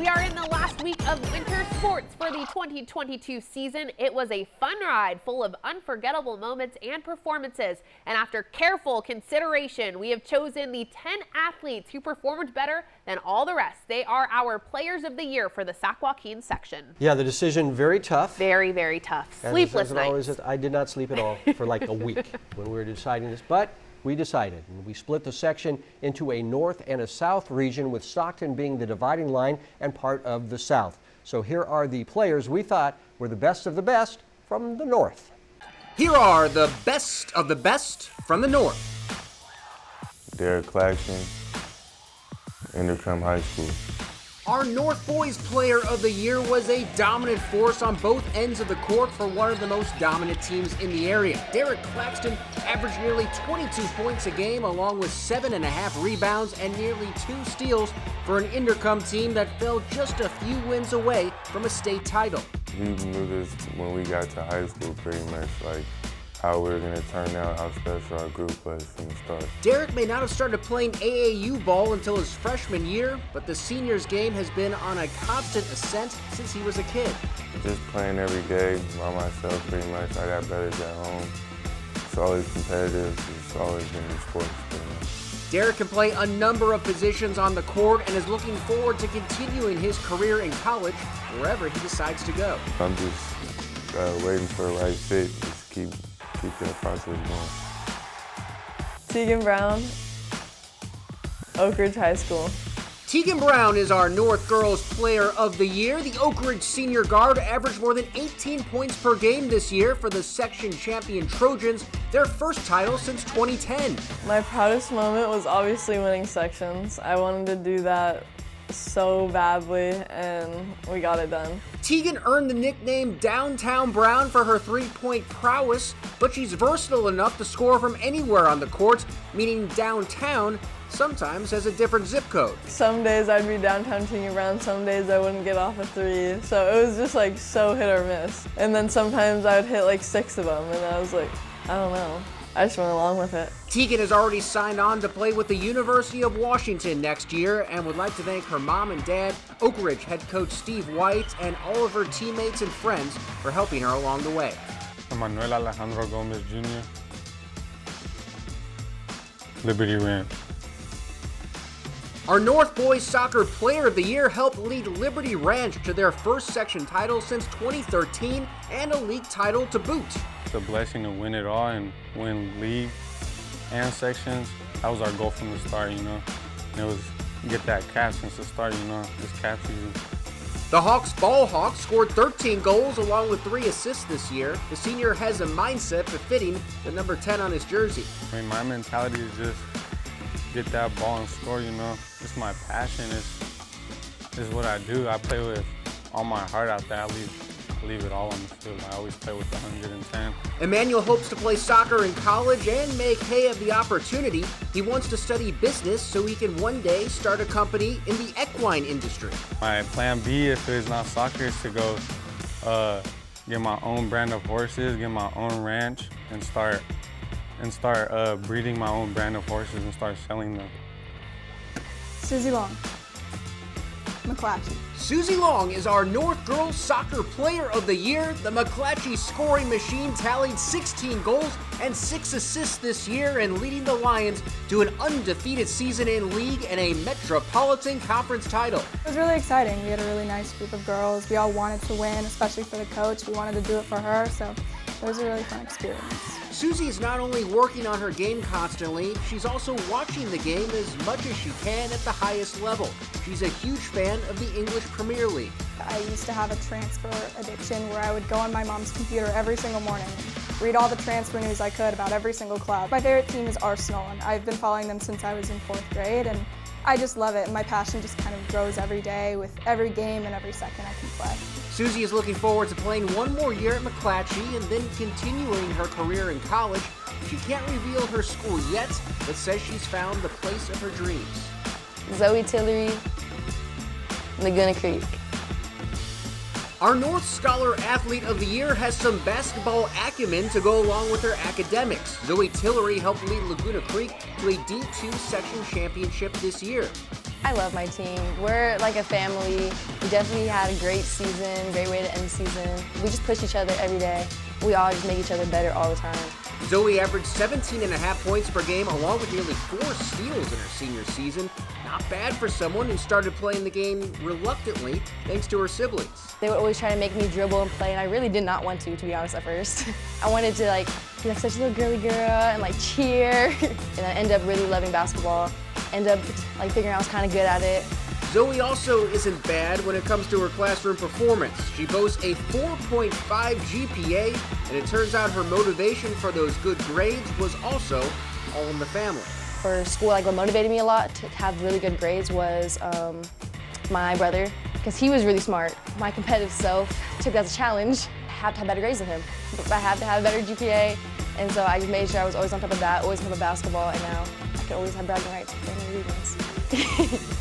We are in the last week of winter sports for the 2022 season. It was a fun ride full of unforgettable moments and performances. And after careful consideration, we have chosen the 10 athletes who performed better than all the rest. They are our players of the year for the Sac-Hi section. Yeah, the decision very tough. Very, very tough. Sleepless nights. Always, I did not sleep at all for like a week when we were deciding this, but we decided, and we split the section into a north and a south region, with Stockton being the dividing line and part of the south. So here are the players we thought were the best of the best from the north. Here are the best of the best from the north. Clarkson, Intercom High School. Our North Boys Player of the Year was a dominant force on both ends of the court for one of the most dominant teams in the area. Clarkson averaged nearly 22 points a game, along with 7.5 rebounds and nearly 2 steals for an Intercom team that fell just a few wins away from a state title. We knew this when we got to high school, pretty much, like how we were going to turn out, how special our group was from the start. Derek may not have started playing AAU ball until his freshman year, but the seniors game has been on a constant ascent since he was a kid. Just playing every day by myself, pretty much. I got better at home. It's always competitive. It's always been in sports, pretty much. Derek can play a number of positions on the court and is looking forward to continuing his career in college, wherever he decides to go. I'm just waiting for the right fit. Just keep that process going. Tegan Brown, Oak Ridge High School. Tegan Brown is our North Girls Player of the Year. The Oak Ridge senior guard averaged more than 18 points per game this year for the section champion Trojans, their first title since 2010. My proudest moment was obviously winning sections. I wanted to do that so badly, and we got it done. Tegan earned the nickname Downtown Brown for her three-point prowess, but she's versatile enough to score from anywhere on the court, meaning downtown sometimes has a different zip code. Some days I'd be downtown Tegan Brown, some days I wouldn't get off a three, so it was just like so hit or miss. And then sometimes I would hit like 6 of them, and I was like, I don't know. I just went along with it. Tegan has already signed on to play with the University of Washington next year and would like to thank her mom and dad, Oak Ridge head coach Steve White, and all of her teammates and friends for helping her along the way. Alejandro Gomez Jr. Liberty Ranch. Our North Boys Soccer Player of the Year helped lead Liberty Ranch to their first section title since 2013 and a league title to boot. It's a blessing to win it all and win league and sections. That was our goal from the start, you know. And it was get that cap since the start, you know, this cap season. The Hawks Ball Hawks scored 13 goals along with 3 assists this year. The senior has a mindset befitting the number 10 on his jersey. I mean, my mentality is just get that ball and score, you know. It's my passion. It's what I do. I play with all my heart out there. I leave it all on the field. I always play with 110. Emmanuel hopes to play soccer in college and make hay of the opportunity. He wants to study business so he can one day start a company in the equine industry. My plan B, if it's not soccer, is to go get my own brand of horses, get my own ranch, and start breeding my own brand of horses and start selling them. Suzy Long, McClatchy. Suzy Long is our North Girls Soccer Player of the Year. The McClatchy scoring machine tallied 16 goals and 6 assists this year and leading the Lions to an undefeated season in league and a Metropolitan Conference title. It was really exciting. We had a really nice group of girls. We all wanted to win, especially for the coach. We wanted to do it for her, so it was a really fun experience. Suzy is not only working on her game constantly, she's also watching the game as much as she can at the highest level. She's a huge fan of the English Premier League. I used to have a transfer addiction where I would go on my mom's computer every single morning and read all the transfer news I could about every single club. My favorite team is Arsenal, and I've been following them since I was in 4th grade, and I just love it, and my passion just kind of grows every day with every game and every second I can play. Suzy is looking forward to playing one more year at McClatchy and then continuing her career in college. She can't reveal her school yet, but says she's found the place of her dreams. Zoe Tillery, Laguna Creek. Our North Scholar Athlete of the Year has some basketball acumen to go along with her academics. Zoe Tillery helped lead Laguna Creek to a D2 section championship this year. I love my team. We're like a family. We definitely had a great season, great way to end the season. We just push each other every day. We all just make each other better all the time. Zoe averaged 17.5 points per game, along with nearly 4 steals in her senior season. Not bad for someone who started playing the game reluctantly, thanks to her siblings. They would always try to make me dribble and play, and I really did not want to be honest, at first. I wanted to be like such a little girly girl and like cheer. And I ended up really loving basketball. Ended up figuring out I was kind of good at it. Zoe also isn't bad when it comes to her classroom performance. She boasts a 4.5 GPA, and it turns out her motivation for those good grades was also all in the family. For school, what motivated me a lot to have really good grades was my brother, because he was really smart. My competitive self took that as a challenge. I have to have better grades than him. I have to have a better GPA, and so I just made sure I was always on top of that, always on top of basketball, and now I can always have bragging rights for any reasons.